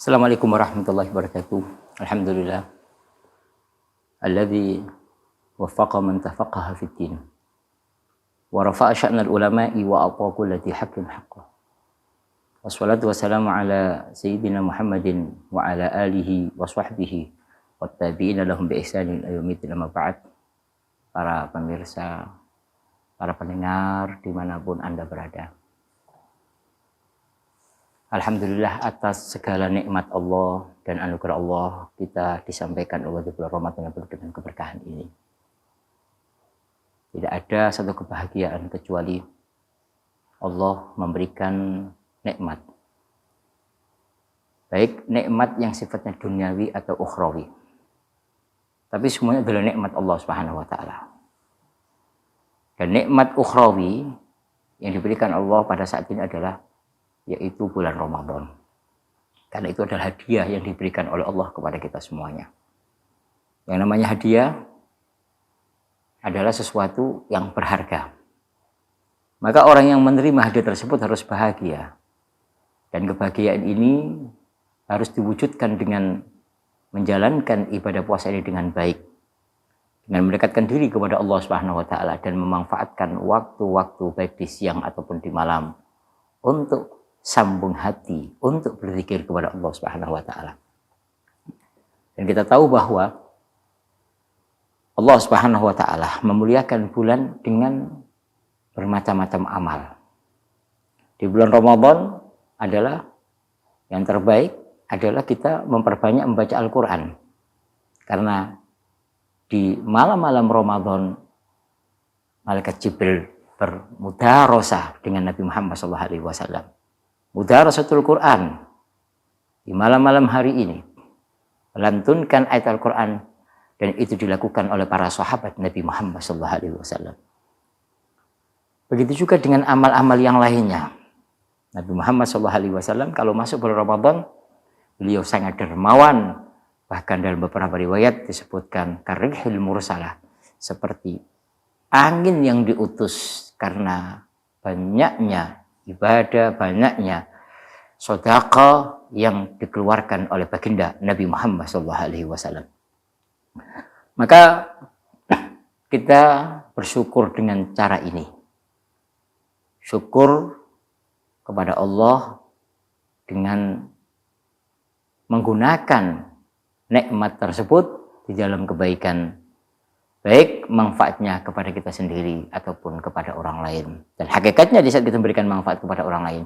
Assalamualaikum warahmatullahi wabarakatuh. Alhamdulillah. Alladzi waffaqa man tafaqaha fid din. Wa rafa'a sya'nal ulama'i wa ata kulli dzi haqqin haqqah. Wassalatu wassalamu ala sayyidina Muhammadin wa ala alihi wa sahbihi wat tabi'ina lahum bi ihsanin ila yaumil amma ba'd. Para pemirsa, para pendengar dimanapun Anda berada. Alhamdulillah atas segala nikmat Allah dan anugerah Allah kita disampaikan Allah di bulan Ramadan yang penuh dengan keberkahan ini. Tidak ada satu kebahagiaan kecuali Allah memberikan nikmat. Baik nikmat yang sifatnya duniawi atau ukhrawi. Tapi semuanya adalah nikmat Allah Subhanahu wa taala. Dan nikmat ukhrawi yang diberikan Allah pada saat ini adalah yaitu bulan Ramadan. Karena itu adalah hadiah yang diberikan oleh Allah kepada kita semuanya. Yang namanya hadiah adalah sesuatu yang berharga. Maka orang yang menerima hadiah tersebut harus bahagia. Dan kebahagiaan ini harus diwujudkan dengan menjalankan ibadah puasa ini dengan baik. Dengan mendekatkan diri kepada Allah Subhanahu wa taala dan memanfaatkan waktu-waktu baik di siang ataupun di malam untuk sambung hati untuk berzikir kepada Allah Subhanahu wa taala. Dan kita tahu bahwa Allah Subhanahu wa taala memuliakan bulan dengan bermacam-macam amal. Di bulan Ramadan adalah yang terbaik adalah kita memperbanyak membaca Al-Qur'an. Karena di malam-malam Ramadan malaikat Jibril bermudarosah dengan Nabi Muhammad SAW. Mudarasatul Quran di malam-malam hari ini melantunkan ayat Al-Quran dan itu dilakukan oleh para sahabat Nabi Muhammad SAW. Begitu juga dengan amal-amal yang lainnya. Nabi Muhammad SAW kalau masuk bulan Ramadan beliau sangat dermawan, bahkan dalam beberapa riwayat disebutkan karihil mursalah, seperti angin yang diutus karena banyaknya ibadah, banyaknya sedekah yang dikeluarkan oleh baginda Nabi Muhammad SAW. Maka kita bersyukur dengan cara ini. Syukur kepada Allah dengan menggunakan nikmat tersebut di dalam kebaikan, baik manfaatnya kepada kita sendiri ataupun kepada orang lain. Dan hakikatnya di saat kita memberikan manfaat kepada orang lain,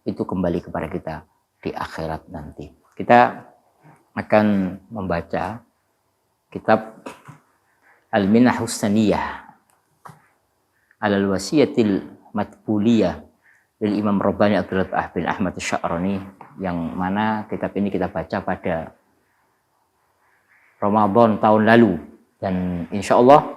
itu kembali kepada kita di akhirat nanti. Kita akan membaca kitab Al-Minahus Saniyah Alal Wasiyatil Matbuliyah dari Imam Rabbani Abdullah bin Ahmad Sya'rani, yang mana kitab ini kita baca pada Ramadan tahun lalu. Dan insya Allah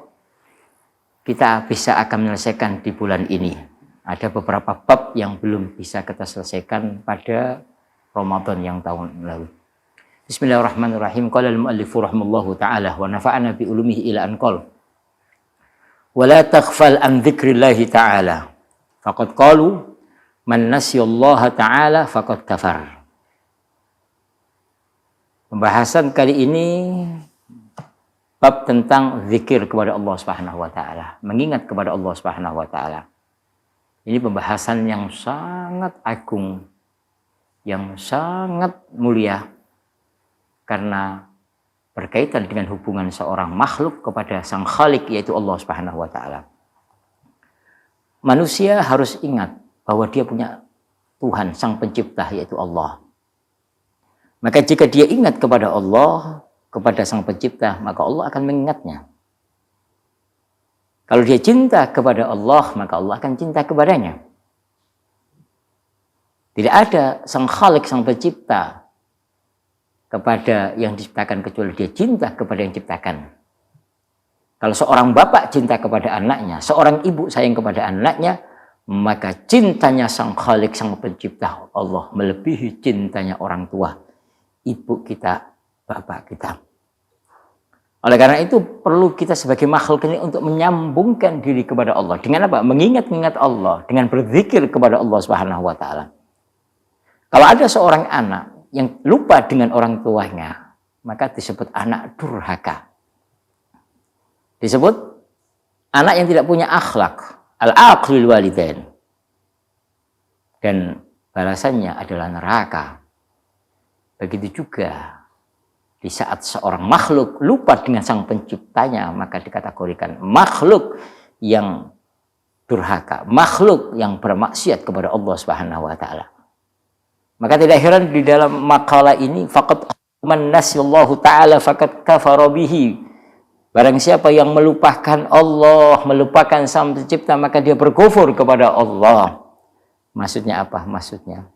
kita bisa akan menyelesaikan di bulan ini. Ada beberapa bab yang belum bisa kita selesaikan pada Ramadan yang tahun lalu. Bismillahirrahmanirrahim. Qala al-muallifu rahimallahu ta'ala wa nafa'ana bi ulumihi ila an qala wa la taghfal an dzikrillahi ta'ala faqad qalu man nasiyallaha ta'ala faqad kafar. Pembahasan kali ini bab tentang zikir kepada Allah Subhanahu wa taala, mengingat kepada Allah Subhanahu wa taala. Ini pembahasan yang sangat agung, yang sangat mulia karena berkaitan dengan hubungan seorang makhluk kepada sang Khalik, yaitu Allah Subhanahu wa taala. Manusia harus ingat bahwa dia punya Tuhan, sang pencipta, yaitu Allah. Maka jika dia ingat kepada Allah, kepada sang pencipta, maka Allah akan mengingatnya. Kalau dia cinta kepada Allah, maka Allah akan cinta kepadanya. Tidak ada sang Khalik, sang pencipta, kepada yang diciptakan kecuali dia cinta kepada yang diciptakan. Kalau seorang bapak cinta kepada anaknya, seorang ibu sayang kepada anaknya, maka cintanya sang Khalik, sang pencipta Allah melebihi cintanya orang tua, ibu kita, bapak kita. Oleh karena itu perlu kita sebagai makhluk ini untuk menyambungkan diri kepada Allah. Dengan apa? Mengingat-ingat Allah. Dengan berzikir kepada Allah Subhanahu wa ta'ala. Kalau ada seorang anak yang lupa dengan orang tuanya, maka disebut anak durhaka. Disebut anak yang tidak punya akhlak, al-aqlul walidain. Dan balasannya adalah neraka. Begitu juga di saat seorang makhluk lupa dengan sang penciptanya, maka dikategorikan makhluk yang durhaka, makhluk yang bermaksiat kepada Allah Subhanahu wa taala. Maka tidak heran di dalam makalah ini faqad man nasyallahu taala faqad kafara bihi. Barang siapa yang melupakan Allah, melupakan sang pencipta, maka dia berkufur kepada Allah. Maksudnya apa? Maksudnya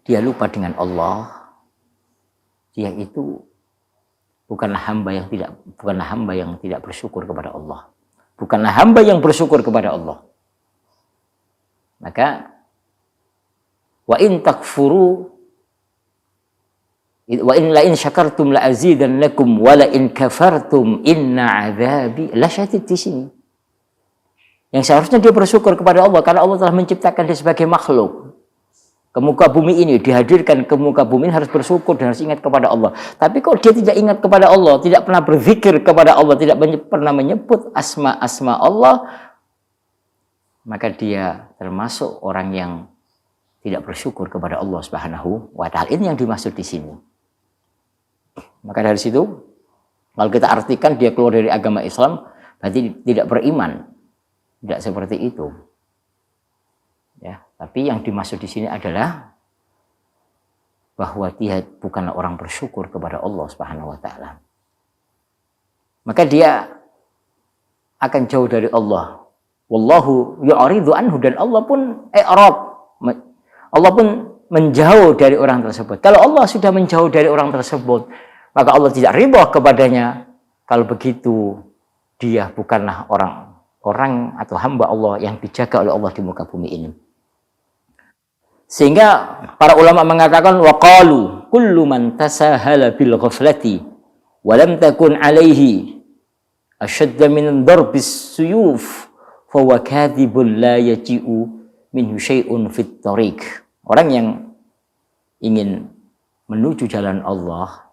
dia lupa dengan Allah. Dia itu bukanlah hamba yang tidak bersyukur kepada Allah. Bukanlah hamba yang bersyukur kepada Allah. Maka wa in takfuru wa in la in syakartum la azidannakum wa la in kafartum inna adzabi lasyadid di sini. Yang seharusnya dia bersyukur kepada Allah karena Allah telah menciptakan dia sebagai makhluk. Ke muka bumi ini, dihadirkan ke muka bumi ini harus bersyukur dan harus ingat kepada Allah. Tapi kalau dia tidak ingat kepada Allah, tidak pernah berzikir kepada Allah, tidak pernah menyebut asma-asma Allah, maka dia termasuk orang yang tidak bersyukur kepada Allah Subhanahu wa taala. Ini yang dimaksud di sini. Maka dari situ, kalau kita artikan dia keluar dari agama Islam, berarti tidak beriman. Tidak seperti itu. Ya, tapi yang dimaksud di sini adalah bahwa dia bukanlah orang bersyukur kepada Allah Subhanahu wa taala. Maka dia akan jauh dari Allah. Wallahu yu'ridu anhu, dan Allah pun Allah pun menjauh dari orang tersebut. Kalau Allah sudah menjauh dari orang tersebut, maka Allah tidak ridha kepadanya. Kalau begitu, dia bukanlah orang atau hamba Allah yang dijaga oleh Allah di muka bumi ini. Sehingga para ulama mengatakan waqalu kullu man tasahala bil ghaflati wa lam takun alaihi ashadda min darbis suyuf fa huwa kadhibun la yaji'u minhu syai'un fit tariq. Orang yang ingin menuju jalan Allah,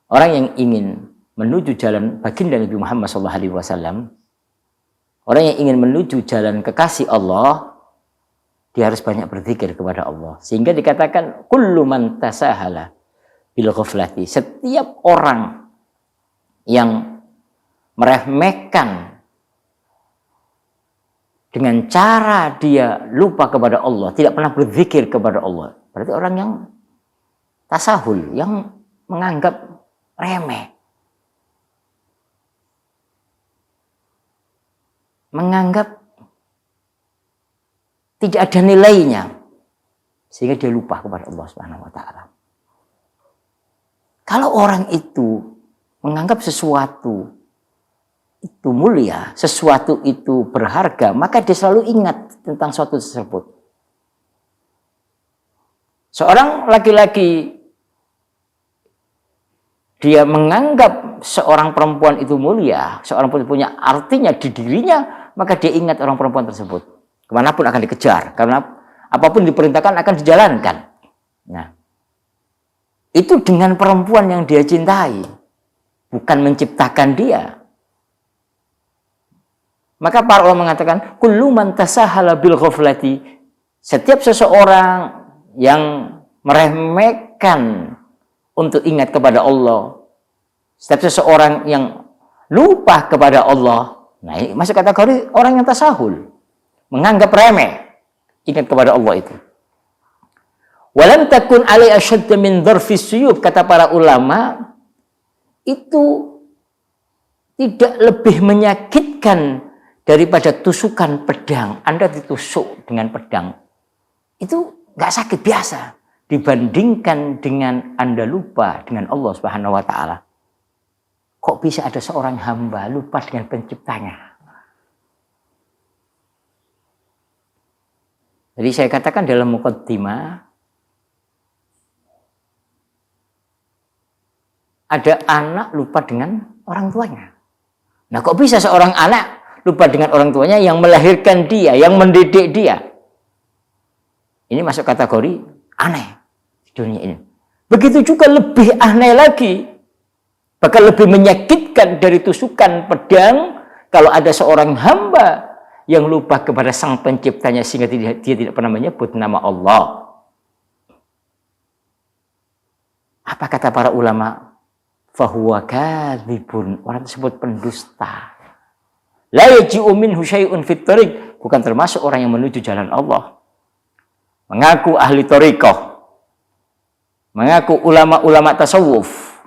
orang yang ingin menuju jalan baginda Nabi Muhammad SAW, orang yang ingin menuju jalan kekasih Allah, dia harus banyak berzikir kepada Allah. Sehingga dikatakan kullu man tasahala bil ghaflati. Setiap orang yang meremehkan dengan cara dia lupa kepada Allah, tidak pernah berzikir kepada Allah, berarti orang yang tasahul, yang menganggap remeh, menganggap tidak ada nilainya, sehingga dia lupa kepada Allah Subhanahu wa taala. Kalau orang itu menganggap sesuatu itu mulia, sesuatu itu berharga, maka dia selalu ingat tentang suatu tersebut. Seorang laki-laki dia menganggap seorang perempuan itu mulia, seorang perempuan punya artinya di dirinya, maka dia ingat orang perempuan tersebut. Kemanapun akan dikejar, karena apapun diperintahkan akan dijalankan. Nah, itu dengan perempuan yang dia cintai, bukan menciptakan dia. Maka para ulama mengatakan, kullu man tasahala bil ghaflati, setiap seseorang yang meremehkan untuk ingat kepada Allah, setiap seseorang yang lupa kepada Allah, nah ini masuk kategori orang yang tasahul, menganggap remeh ingat kepada Allah itu. Walam takun alai ashadda min dharfis suyub, kata para ulama, itu tidak lebih menyakitkan daripada tusukan pedang. Anda ditusuk dengan pedang, itu nggak sakit, biasa, dibandingkan dengan Anda lupa dengan Allah Subhanahu wa taala. Kok bisa ada seorang hamba lupa dengan penciptanya? Jadi saya katakan dalam muqaddimah, ada anak lupa dengan orang tuanya. Nah, kok bisa seorang anak lupa dengan orang tuanya yang melahirkan dia, yang mendidik dia? Ini masuk kategori aneh. dunia ini. Begitu juga lebih aneh lagi, bahkan lebih menyakitkan dari tusukan pedang kalau ada seorang hamba yang lupa kepada sang penciptanya sehingga dia tidak pernah menyebut nama Allah. Apa kata para ulama? Fahuwa kadzibun, orang tersebut pendusta. La yaji'u minhu syai'un fit thariq, bukan termasuk orang yang menuju jalan Allah. Mengaku ahli thariqah, mengaku ulama-ulama tasawuf,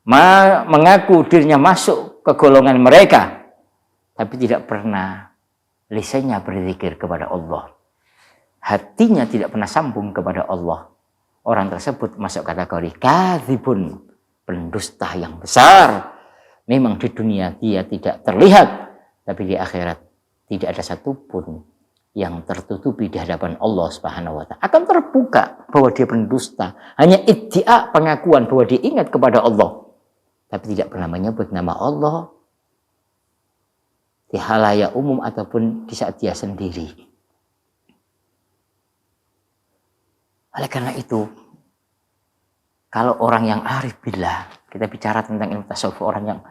mengaku dirinya masuk ke golongan mereka, tapi tidak pernah lisannya berzikir kepada Allah, hatinya tidak pernah sambung kepada Allah. Orang tersebut masuk kategori kadzibun, pendusta yang besar. Memang di dunia dia tidak terlihat, tapi di akhirat tidak ada satupun yang tertutupi di hadapan Allah Subhanahu wa Ta'ala. Akan terbuka bahwa dia pendusta. Hanya iddia, pengakuan bahwa dia ingat kepada Allah, tapi tidak pernah menyebut nama Allah di halayak umum ataupun di saat dia sendiri. Oleh karena itu, kalau orang yang arif billah, kita bicara tentang ilmu tasawuf, orang yang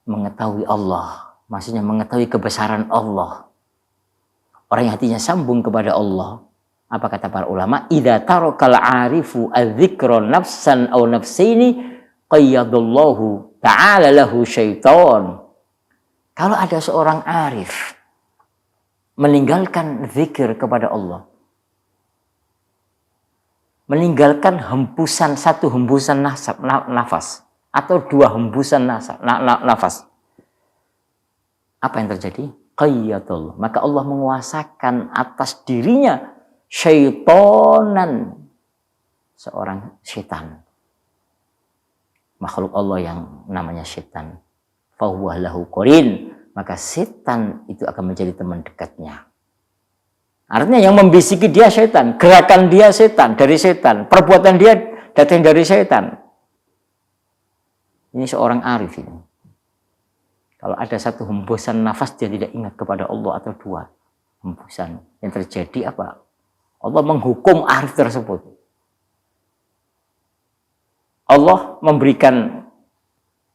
mengetahui Allah, maksudnya mengetahui kebesaran Allah, orang yang hatinya sambung kepada Allah. Apa kata para ulama? Idza tarakal arifu adzikra nafsan aw nafsaini qayyadallahu ta'ala lahu syaitan. Kalau ada seorang arif meninggalkan zikir kepada Allah, meninggalkan hembusan, satu hembusan nafas atau dua hembusan nafas, apa yang terjadi? Qayyadallah, maka Allah menguasakan atas dirinya syaitanan, seorang syaitan, makhluk Allah yang namanya syaitan. Fahuwa lahu qarin, maka setan itu akan menjadi teman dekatnya. Artinya yang membisiki dia setan, gerakan dia setan, dari setan, perbuatan dia datang dari setan. Ini seorang arif ini. Kalau ada satu hembusan nafas dia tidak ingat kepada Allah, atau dua hembusan, yang terjadi apa? Allah menghukum arif tersebut. Allah memberikan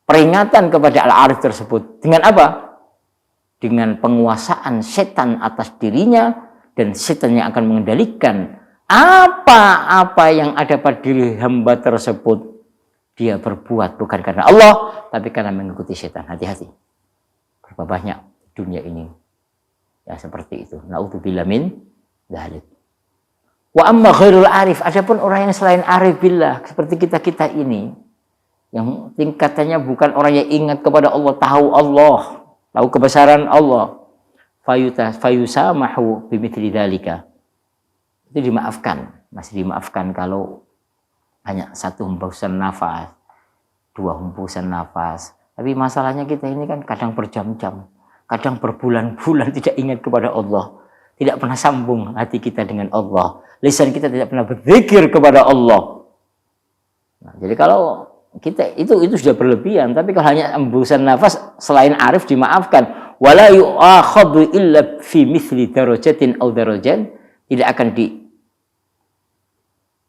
peringatan kepada al-arif tersebut. Dengan apa? Dengan penguasaan setan atas dirinya, dan setan yang akan mengendalikan apa-apa yang ada pada diri hamba tersebut. Dia berbuat bukan karena Allah, tapi karena mengikuti setan. Hati-hati. Berapa banyak dunia ini yang seperti itu. Na'udzubillah min dzalik. Wa amma ghairul arif, adapun orang yang selain arif billah seperti kita-kita ini, yang tingkatannya bukan orang yang ingat kepada Allah, tahu kebesaran Allah, fayusamahu bimithli dzalika, itu dimaafkan, masih dimaafkan kalau hanya satu hembusan nafas, dua hembusan nafas. Tapi masalahnya kita ini kan kadang berjam-jam, kadang berbulan-bulan tidak ingat kepada Allah, tidak pernah sambung hati kita dengan Allah, lisan kita tidak pernah berzikir kepada Allah. Nah, jadi kalau kita itu sudah berlebihan. Tapi kalau hanya hembusan nafas, selain arif dimaafkan. Wala yu'akhadhu illa fi mithli darajatin aw darajan, tidak akan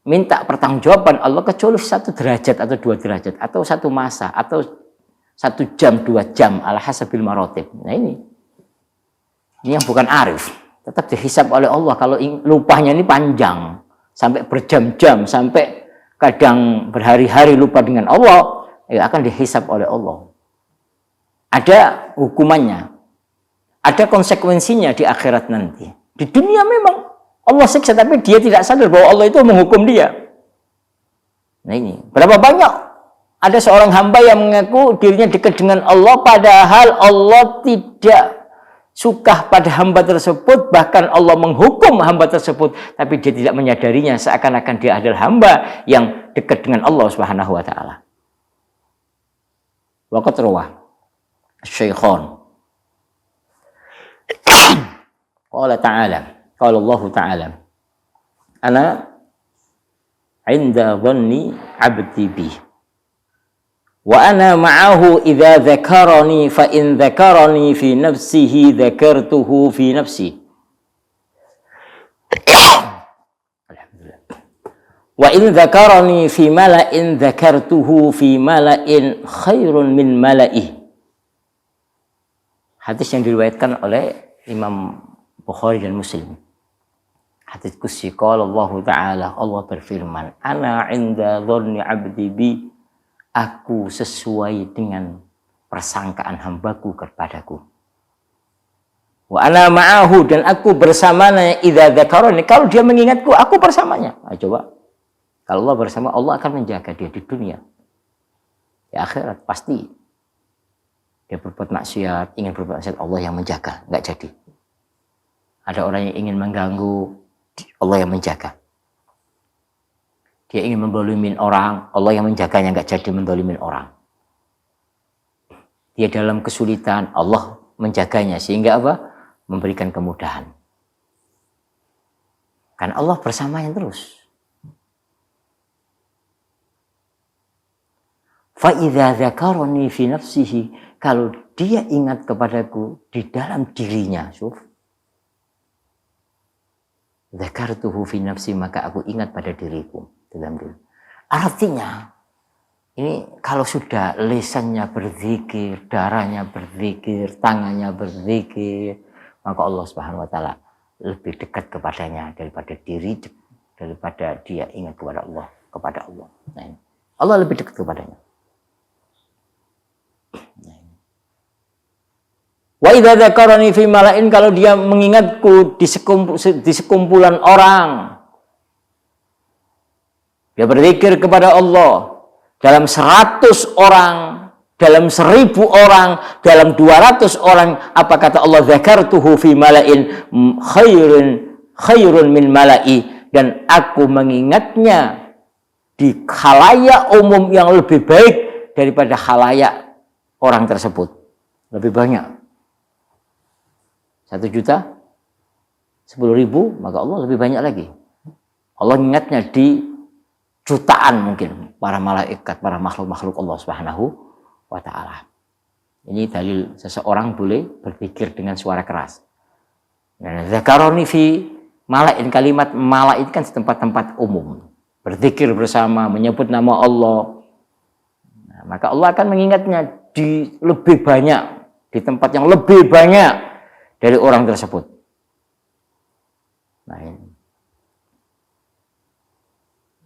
diminta pertanggungjawaban Allah kecuali satu derajat atau dua derajat, atau satu masa, atau 1 jam, 2 jam, ala hasabil maratib. Nah ini yang bukan arif, tetap dihisab oleh Allah. Kalau lupanya ini panjang, sampai berjam-jam, sampai kadang berhari-hari lupa dengan Allah, ya akan dihisab oleh Allah. Ada hukumannya, ada konsekuensinya di akhirat nanti. Di dunia memang Allah siksa, tapi dia tidak sadar bahwa Allah itu menghukum dia. Nah ini, berapa banyak ada seorang hamba yang mengaku dirinya dekat dengan Allah, padahal Allah tidak suka pada hamba tersebut, bahkan Allah menghukum hamba tersebut, tapi dia tidak menyadarinya, seakan-akan dia adalah hamba yang dekat dengan Allah Subhanahu wa Ta'ala. Waqad rawah Syaikhan qala ta'ala, qala Allah Ta'ala, ana inda dhanni 'abdi bi wa ana ma'ahu idza dzakarani fa in dzakarani fi nafsihi dzakartuhu fi nafsi. Alhamdulillah. Wa in dzakarani fi mala'in dzakartuhu fi mala'in khairun min mala'i. Hadis yang diriwayatkan oleh Imam Bukhari dan Muslim. Hadis qudsi qala Allah Ta'ala, Allah berfirman, ana 'inda dhanni 'abdi bi, aku sesuai dengan persangkaan hambaku kepadaku. Wa ana ma'ahu, dan aku bersamanya idza dzakarani, kalau dia mengingatku aku bersamanya. Nah, coba. Kalau Allah bersama, Allah akan menjaga dia di dunia. Di akhirat pasti dia berbuat maksiat, ingin berbuat maksiat, Allah yang menjaga, enggak jadi. Ada orang yang ingin mengganggu, Allah yang menjaga. Dia ingin mendolimin orang, Allah yang menjaganya, enggak jadi mendolimin orang. Dia dalam kesulitan, Allah menjaganya, sehingga apa? Memberikan kemudahan. Karena Allah bersamanya terus. Fa idza dzakarani fi nafsihi, kalau dia ingat kepadaku di dalam dirinya, dzakartuhu fi nafsi, maka aku ingat pada diriku dalam diri. Artinya ini kalau sudah lisannya berzikir, darahnya berzikir, tangannya berzikir, maka Allah Subhanahu wa taala lebih dekat kepadanya daripada dia ingat kepada Allah, Nah, ini. Allah lebih dekat kepadanya. Wa idza dzakarani fi mala'in, kalau dia mengingatku di sekumpulan orang, dia berzikir kepada Allah dalam 100 orang, dalam 1000 orang, dalam 200 orang, apa kata Allah? Dzakartuhu fi mala'in khairun min mala'i, dan aku mengingatnya di khalayak umum yang lebih baik daripada khalayak orang tersebut. Lebih banyak. 1 juta, 10.000, maka Allah lebih banyak lagi. Allah ingatnya di jutaan mungkin para malaikat, para makhluk-makhluk Allah Subhanahu wa ta'ala. Ini dalil seseorang boleh berpikir dengan suara keras. Dzakarani fi mala'in, kalimat mala'in kan di tempat-tempat umum. Berzikir bersama, menyebut nama Allah. Nah, maka Allah akan mengingatnya di lebih banyak, di tempat yang lebih banyak dari orang tersebut. Nah, ini.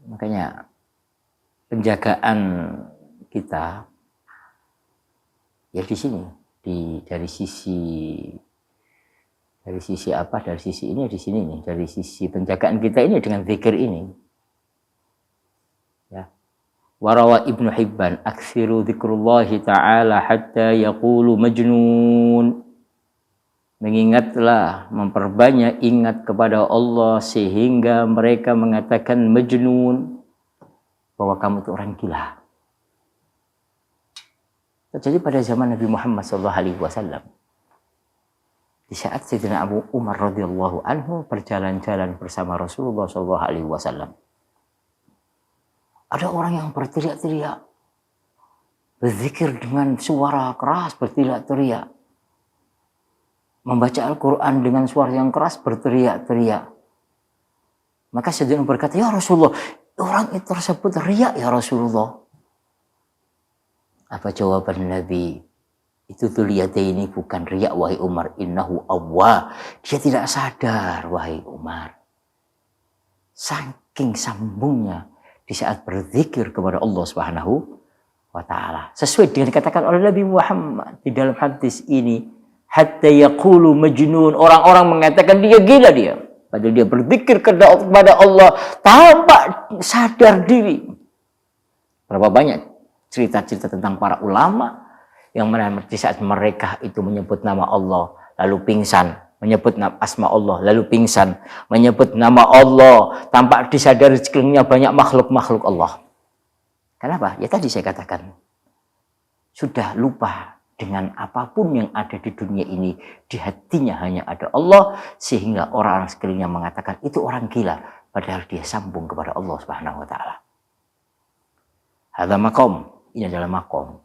Makanya penjagaan kita ya di sini, dari sisi apa? Dari sisi ini, di sini nih. Dari sisi penjagaan kita ini dengan zikir ini. Ya. Warawa Ibnu Hibban, aksiru dzikrullahi ta'ala hatta yaqulu majnun. Mengingatlah, memperbanyak ingat kepada Allah sehingga mereka mengatakan majnun, bahwa kamu itu orang gila. Terjadi pada zaman Nabi Muhammad SAW. Di saat Sayyidina Abu Umar radhiyallahu anhu berjalan-jalan bersama Rasulullah SAW. Ada orang yang berteriak-teriak, berzikir dengan suara keras, berteriak-teriak. Membaca Al-Quran dengan suara yang keras, berteriak-teriak. Maka Sayyidina berkata, ya Rasulullah, orang itu tersebut riak ya Rasulullah. Apa jawaban Nabi? Itu ini bukan riak wahai Umar, innahu awwa. Dia tidak sadar wahai Umar. Saking sambungnya di saat berzikir kepada Allah Subhanahu wa ta'ala. Sesuai dengan dikatakan oleh Nabi Muhammad di dalam hadis ini. Hatta yaqulu majnun, orang-orang mengatakan dia gila dia. Padahal dia berzikir kepada Allah tanpa sadar diri. Berapa banyak cerita-cerita tentang para ulama yang di saat mereka itu menyebut nama Allah lalu pingsan, menyebut asma Allah lalu pingsan, menyebut nama Allah tanpa disadari sekelilingnya banyak makhluk-makhluk Allah. Kenapa? Ya tadi saya katakan, sudah lupa dengan apapun yang ada di dunia ini, di hatinya hanya ada Allah, sehingga orang-orang sekelilingnya mengatakan itu orang gila, padahal dia sambung kepada Allah Subhanahu wa ta'ala. Hadza maqam, ini adalah maqam.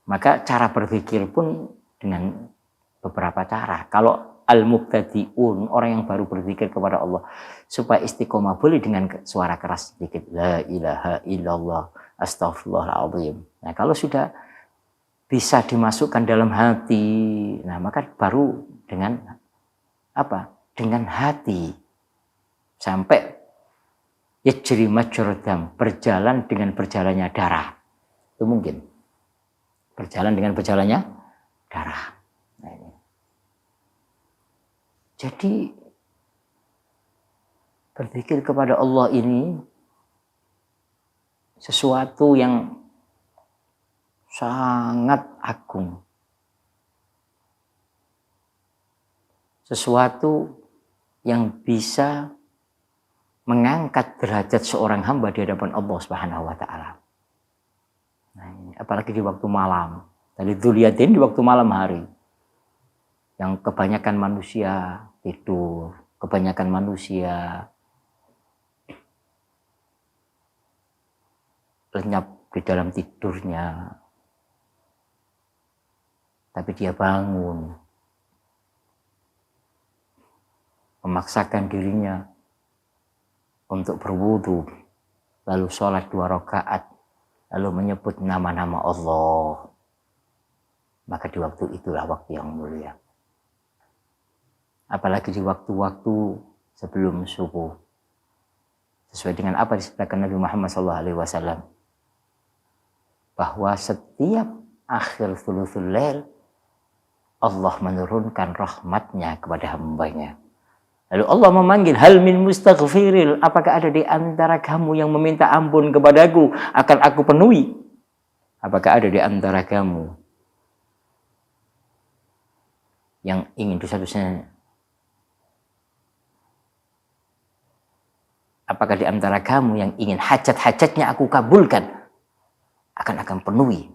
Maka cara berpikir pun dengan beberapa cara. Kalau al-mubtadi'un, orang yang baru berzikir kepada Allah, supaya istiqomah boleh dengan suara keras sedikit, la ilaha illallah astaghfirullahaladzim. Nah, kalau sudah bisa dimasukkan dalam hati, nah maka baru dengan apa? Dengan hati sampai yajri majrad dam, berjalan dengan berjalannya darah. Itu mungkin. Berjalan dengan berjalannya darah. Nah, ini. Jadi berzikir kepada Allah ini sesuatu yang sangat agung. Sesuatu yang bisa mengangkat derajat seorang hamba di hadapan Allah Subhanahu wa taala. Nah, ini, apalagi di waktu malam. Tadi Dzulyatin di waktu malam hari. Yang kebanyakan manusia tidur, kebanyakan manusia lenyap di dalam tidurnya. Tapi dia bangun, memaksakan dirinya untuk berwudu, lalu sholat 2 rakaat, lalu menyebut nama-nama Allah. Maka di waktu itulah waktu yang mulia. Apalagi di waktu-waktu sebelum subuh. Sesuai dengan apa disebutkan Nabi Muhammad SAW. Bahwa setiap akhir thuluthul lail, Allah menurunkan rahmatnya kepada hambanya. Lalu Allah memanggil, hal min mustaghfiril, apakah ada di antara kamu yang meminta ampun kepadaku, akan aku penuhi. Apakah ada di antara kamu yang ingin dosa-dosanya? Apakah di antara kamu yang ingin hajat-hajatnya aku kabulkan, akan penuhi.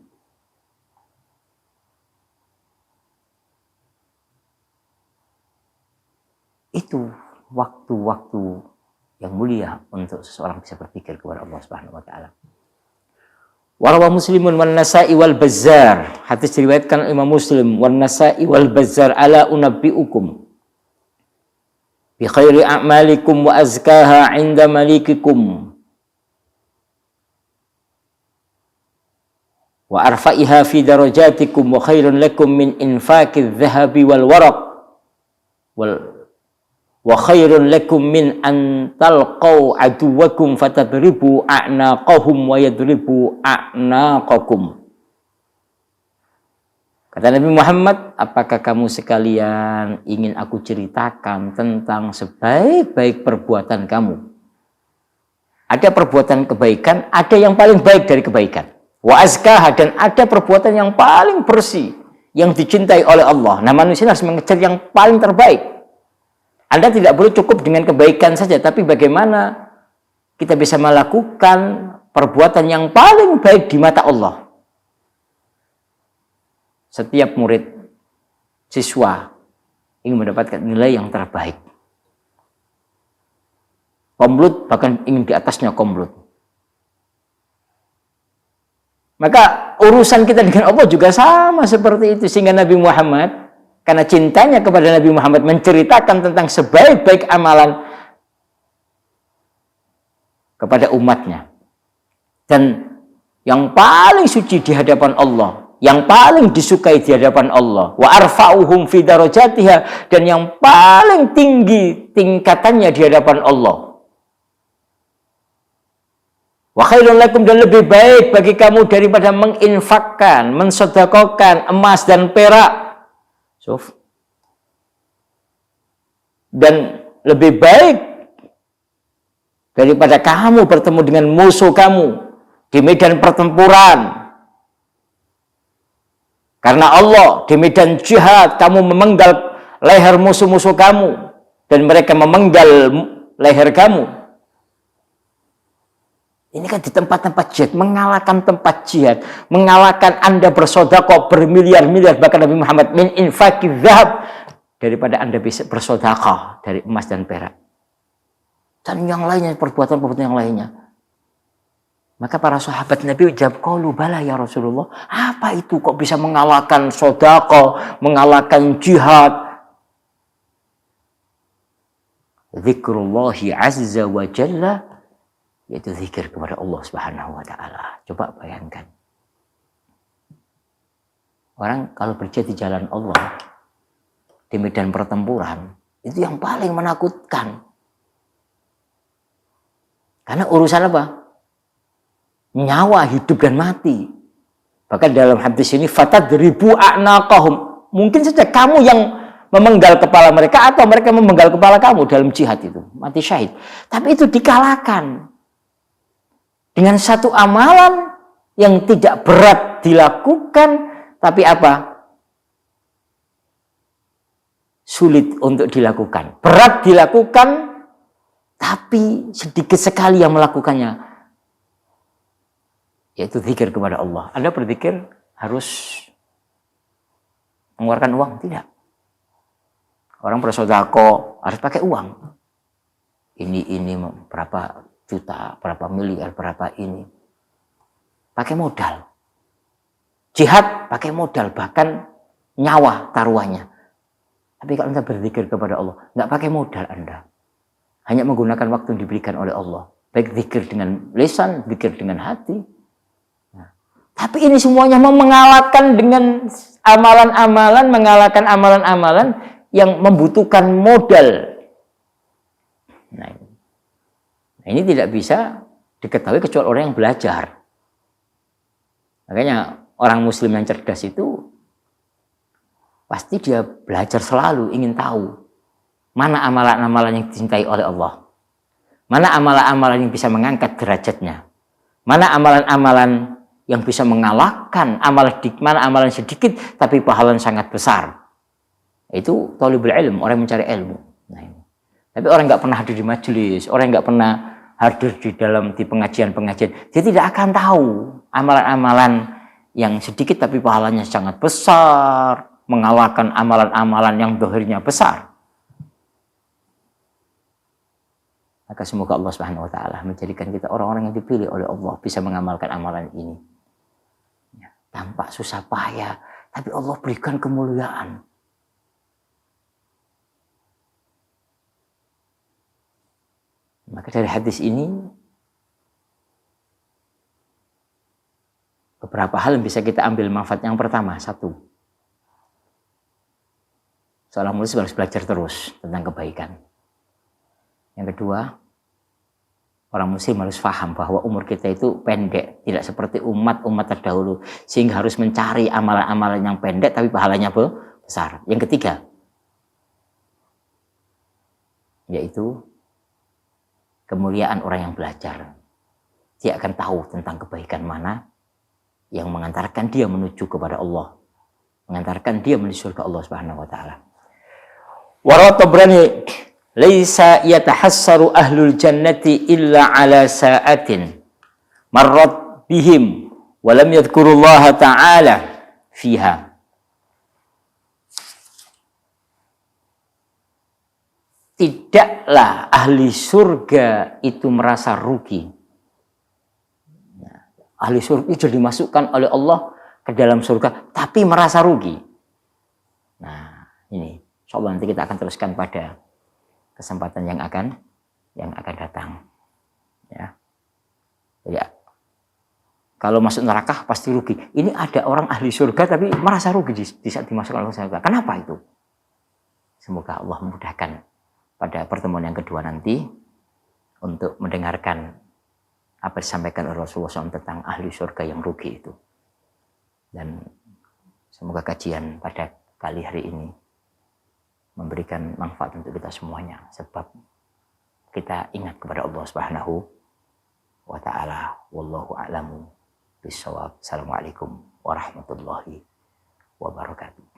Itu waktu-waktu yang mulia untuk seseorang bisa berpikir kepada Allah Subhanahu wa taala. Warawa Muslimun wan Nasa'i wal Bazzar. Hadis diriwayatkan Imam Muslim wan Nasa'i wal Bazzar, ala unabbiukum bi khairi a'malikum wa azkaha 'inda malikikum wa arfa'iha fi darajatikum wa khairun lakum min infaqidh dhahabi wal waraq wa khairun lakum min an talqaw aduwakum fatadribu a'naqahum wa yadribu a'naqakum. Kata Nabi Muhammad, apakah kamu sekalian ingin aku ceritakan tentang sebaik-baik perbuatan kamu? Ada perbuatan kebaikan, ada yang paling baik dari kebaikan. Wa azkaha, dan ada perbuatan yang paling bersih, yang dicintai oleh Allah. Nah, manusia harus mengejar yang paling terbaik. Anda tidak boleh cukup dengan kebaikan saja, tapi bagaimana kita bisa melakukan perbuatan yang paling baik di mata Allah. Setiap murid, siswa ingin mendapatkan nilai yang terbaik. Komlut bahkan ingin di atasnya komlut. Maka urusan kita dengan Allah juga sama seperti itu. Sehingga Nabi Muhammad, karena cintanya kepada Nabi Muhammad, menceritakan tentang sebaik-baik amalan kepada umatnya. Dan yang paling suci di hadapan Allah, yang paling disukai di hadapan Allah, wa arfa'uhum fi darajatiha, dan yang paling tinggi tingkatannya di hadapan Allah. Wa khairun lakum, dan lebih baik bagi kamu daripada menginfakkan, mensedekahkan emas dan perak. Dan lebih baik daripada kamu bertemu dengan musuh kamu di medan pertempuran. Karena Allah, di medan jihad kamu memenggal leher musuh-musuh kamu dan mereka memenggal leher kamu. Ini kan di tempat-tempat jihad, mengalahkan tempat jihad, mengalahkan Anda bersedekah bermiliar-miliar, bahkan Nabi Muhammad min infaqidz dzahab, daripada Anda bisa bersedekah dari emas dan perak. Dan yang lainnya, perbuatan-perbuatan yang lainnya. Maka para sahabat Nabi jawab, qalu bala ya Rasulullah. Apa itu kok bisa mengalahkan sedekah, mengalahkan jihad? Zikrullahi azza wa jalla, yaitu zikir kepada Allah Subhanahu wa taala. Coba bayangkan. Orang kalau berjihad di jalan Allah di medan pertempuran, itu yang paling menakutkan. Karena urusan apa? Nyawa, hidup dan mati. Bahkan dalam hadis ini, fatadribu a'naqahum. Mungkin saja kamu yang memenggal kepala mereka atau mereka memenggal kepala kamu dalam jihad itu. Mati syahid. Tapi itu dikalahkan. Dengan satu amalan yang tidak berat dilakukan, tapi apa? Sulit untuk dilakukan. Berat dilakukan, tapi sedikit sekali yang melakukannya. Yaitu zikir kepada Allah. Anda berzikir harus mengeluarkan uang? Tidak. Orang bersedekah harus pakai uang. Ini berapa juta, berapa miliar, berapa ini. Pakai modal. Jihad pakai modal, bahkan nyawa taruhannya. Tapi kalau Anda berzikir kepada Allah, nggak pakai modal Anda. Hanya menggunakan waktu yang diberikan oleh Allah. Baik zikir dengan lisan, zikir dengan hati. Nah, tapi ini semuanya mau mengalahkan dengan amalan-amalan, mengalahkan amalan-amalan yang membutuhkan modal. Nah, ini tidak bisa diketahui kecuali orang yang belajar. Makanya orang muslim yang cerdas itu pasti dia belajar selalu, ingin tahu mana amalan-amalan yang dicintai oleh Allah. Mana amalan-amalan yang bisa mengangkat derajatnya. Mana amalan-amalan yang bisa mengalahkan mana amalan sedikit tapi pahalanya sangat besar. Itu thalibul ilm, orang yang mencari ilmu. Nah, ini. Tapi orang nggak pernah hadir di majelis, orang nggak pernah hadir di pengajian-pengajian, dia tidak akan tahu amalan-amalan yang sedikit tapi pahalanya sangat besar, mengalahkan amalan-amalan yang dohirnya besar. Maka semoga Allah Subhanahu wa taala menjadikan kita orang-orang yang dipilih oleh Allah bisa mengamalkan amalan ini. Ya, tanpa susah payah, tapi Allah berikan kemuliaan. Maka dari hadis ini beberapa hal yang bisa kita ambil manfaat. Yang pertama, satu, seorang muslim harus belajar terus tentang kebaikan. Yang kedua, orang muslim harus paham bahwa umur kita itu pendek, tidak seperti umat-umat terdahulu, sehingga harus mencari amalan-amalan yang pendek tapi pahalanya besar. Yang ketiga, yaitu kemuliaan orang yang belajar. Dia akan tahu tentang kebaikan mana yang mengantarkan dia menuju kepada Allah, mengantarkan dia menuju surga Allah Subhanahu wa taala. Wa Tabrani, laisa yatahassaru ahlul jannati illa ala sa'atin marrat bihim wa lam yadhkurullaha ta'ala fiha. Tidaklah ahli surga itu merasa rugi. Ahli surga itu dimasukkan oleh Allah ke dalam surga, tapi merasa rugi. Nah, ini insyaallah nanti kita akan teruskan pada kesempatan yang akan datang. Ya. Jadi, kalau masuk neraka pasti rugi. Ini ada orang ahli surga tapi merasa rugi di saat dimasukkan oleh surga. Kenapa itu? Semoga Allah memudahkan pada pertemuan yang kedua nanti untuk mendengarkan apa yang disampaikan oleh Rasulullah SAW tentang ahli surga yang rugi itu. Dan semoga kajian pada kali hari ini memberikan manfaat untuk kita semuanya, sebab kita ingat kepada Allah Subhanahu wa taala. Wallahu a'lamu bissawab. Assalamualaikum warahmatullahi wabarakatuh.